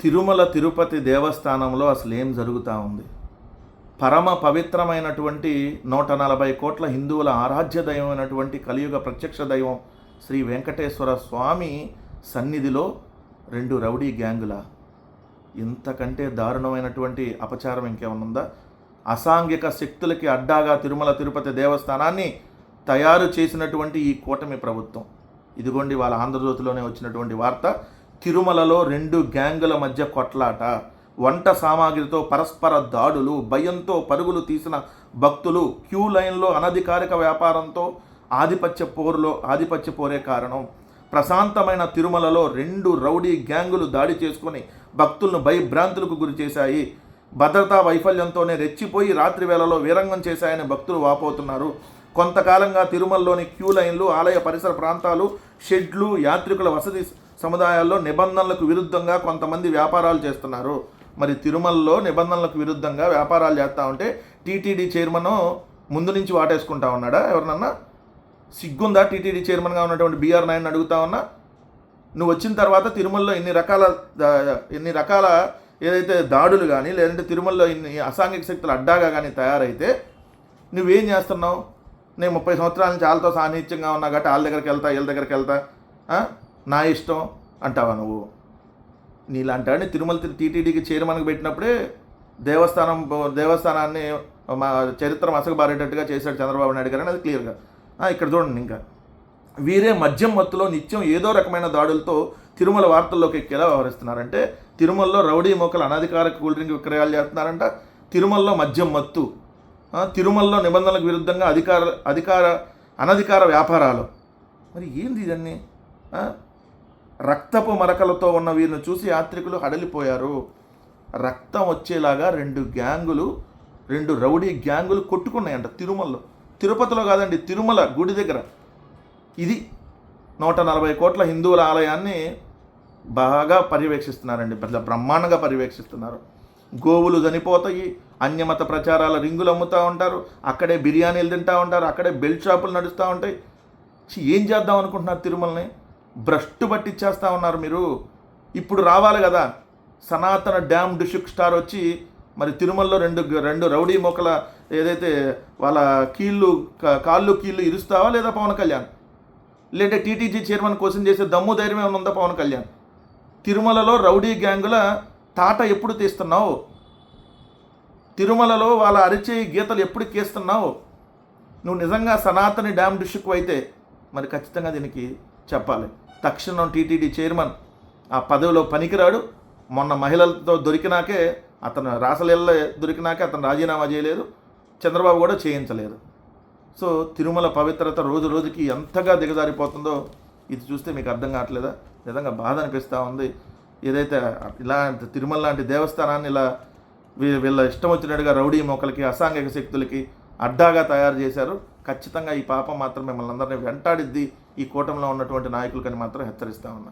తిరుమల తిరుపతి దేవస్థానంలో అసలు ఏం జరుగుతూ ఉంది? పరమ పవిత్రమైనటువంటి 140 కోట్ల హిందువుల ఆరాధ్య దైవమైనటువంటి కలియుగ ప్రత్యక్ష దైవం శ్రీ వెంకటేశ్వర స్వామి సన్నిధిలో 2 రౌడీ గ్యాంగుల. ఇంతకంటే దారుణమైనటువంటి అపచారం ఇంకేమనుందా? అసాంఘిక శక్తులకి అడ్డాగా తిరుమల తిరుపతి దేవస్థానాన్ని తయారు చేసినటువంటి ఈ కూటమి ప్రభుత్వం. ఇదిగోండి వాళ్ళ ఆంధ్రజ్యోతిలోనే వచ్చినటువంటి వార్త. తిరుమలలో 2 గ్యాంగుల మధ్య కొట్లాట, వంట సామాగ్రితో పరస్పర దాడులు, భయంతో పరుగులు తీసిన భక్తులు, క్యూ లైన్లో అనధికారిక వ్యాపారంతో ఆధిపత్య పోరే కారణం. ప్రశాంతమైన తిరుమలలో 2 రౌడీ గ్యాంగులు దాడి చేసుకొని భక్తులను భయభ్రాంతులకు గురి చేశాయి. భద్రతా వైఫల్యంతోనే రెచ్చిపోయి రాత్రి వేళలో వీరంగం చేశాయని భక్తులు వాపోతున్నారు. కొంతకాలంగా తిరుమలలోని క్యూ లైన్లు, ఆలయ పరిసర ప్రాంతాలు, షెడ్లు, యాత్రికుల వసతి సముదాయాల్లో నిబంధనలకు విరుద్ధంగా కొంతమంది వ్యాపారాలు చేస్తున్నారు. మరి తిరుమలలో నిబంధనలకు విరుద్ధంగా వ్యాపారాలు చేస్తూ ఉంటే టీటీడీ చైర్మన్ ముందు నుంచి వాటేసుకుంటా ఉన్నాడా? ఎవరినన్నా సిగ్గుందా? టీటీడీ చైర్మన్గా ఉన్నటువంటి బిఆర్ నాయుడిని అడుగుతా ఉన్నా. నువ్వు వచ్చిన తర్వాత తిరుమలలో ఇన్ని రకాల ఏదైతే దాడులు కానీ, లేదంటే తిరుమలలో ఇన్ని అసాంఘిక శక్తులు అడ్డాగా కానీ తయారైతే నువ్వేం చేస్తున్నావు? నేను 30 సంవత్సరాల నుంచి వాళ్ళతో సాన్నిహిత్యంగా ఉన్నా కాబట్టి వాళ్ళ దగ్గరికి వెళ్తా, వీళ్ళ దగ్గరికి వెళ్తా, నా ఇష్టం అంటావా నువ్వు? నీలాంటి తిరుమల టీటీడీకి చైర్మన్కి పెట్టినప్పుడే దేవస్థానాన్ని మా చరిత్ర మసకబారేటట్టుగా చేశాడు చంద్రబాబు నాయుడు గారు అని అది క్లియర్గా. ఇక్కడ చూడండి, ఇంకా వీరే మద్యం మత్తులో నిత్యం ఏదో రకమైన దాడులతో తిరుమల వార్తల్లోకి ఎక్కేలా వ్యవహరిస్తున్నారంటే తిరుమలలో రౌడీ మోకలు అనధికారిక కూల్ డ్రింక్ విక్రయాలు చేస్తున్నారంట. తిరుమలలో మద్యం మత్తు, తిరుమలలో నిబంధనలకు విరుద్ధంగా అనధికార వ్యాపారాలు. మరి ఏంది ఇదన్నీ? రక్తపు మరకలతో ఉన్న వీరిని చూసి యాత్రికులు హడలిపోయారు. రక్తం వచ్చేలాగా 2 రౌడీ గ్యాంగులు కొట్టుకున్నాయంట తిరుమలలో. తిరుపతిలో కాదండి, తిరుమల గుడి దగ్గర. ఇది 140 కోట్ల హిందువుల ఆలయాన్ని బాగా పర్యవేక్షిస్తున్నారండి, బ్రహ్మాండంగా పర్యవేక్షిస్తున్నారు. గోవులు చనిపోతాయి, అన్యమత ప్రచారాల రింగులు అమ్ముతూ ఉంటారు, అక్కడే బిర్యానీలు తింటూ ఉంటారు, అక్కడే బెల్ట్ షాపులు నడుస్తూ ఉంటాయి. ఏం చేద్దాం అనుకుంటున్నారు? తిరుమలని భ్రష్టు పట్టించేస్తూ ఉన్నారు మీరు. ఇప్పుడు రావాలి కదా సనాతన డ్యామ్ డిషుక్ స్టార్ వచ్చి మరి తిరుమలలో 2 రౌడీ మొక్కల ఏదైతే వాళ్ళ కాళ్ళు కీళ్ళు ఇరుస్తావా లేదా పవన్ కళ్యాణ్? లేదంటే టీటీజీ చైర్మన్ కోసం చేసే దమ్ము ధైర్యం ఏమైనా ఉందా పవన్ కళ్యాణ్? తిరుమలలో రౌడీ గ్యాంగుల తాట ఎప్పుడు తీస్తున్నావు? తిరుమలలో వాళ్ళ అరిచేయి గీతలు ఎప్పుడు కేస్తున్నావు? నువ్వు నిజంగా సనాతని డ్యామ్ డిషుక్ అయితే మరి ఖచ్చితంగా దీనికి చెప్పాలి. తక్షణం టీటీడీ చైర్మన్ ఆ పదవిలో పనికిరాడు. మొన్న మహిళలతో దొరికినాకే అతను రాసలీల దొరికినాకే అతను రాజీనామా చేయలేదు, చంద్రబాబు కూడా చేయించలేదు. సో తిరుమల పవిత్రత రోజు రోజుకి ఎంతగా దిగజారిపోతుందో ఇది చూస్తే మీకు అర్థం కావట్లేదా? నిజంగా బాధ అనిపిస్తూ ఉంది. ఏదైతే ఇలాంటి తిరుమల లాంటి దేవస్థానాన్ని ఇలా వీళ్ళ ఇష్టం వచ్చినట్టుగా రౌడీ మొక్కలకి, అసాంఘిక శక్తులకి అడ్డాగా తయారు చేశారు. ఖచ్చితంగా ఈ పాపం మాత్రం మిమ్మల్ని అందరినీ వెంటాడిద్ది ఈ కూటమిలో ఉన్నటువంటి నాయకులకని మాత్రం హెచ్చరిస్తూ ఉన్నా.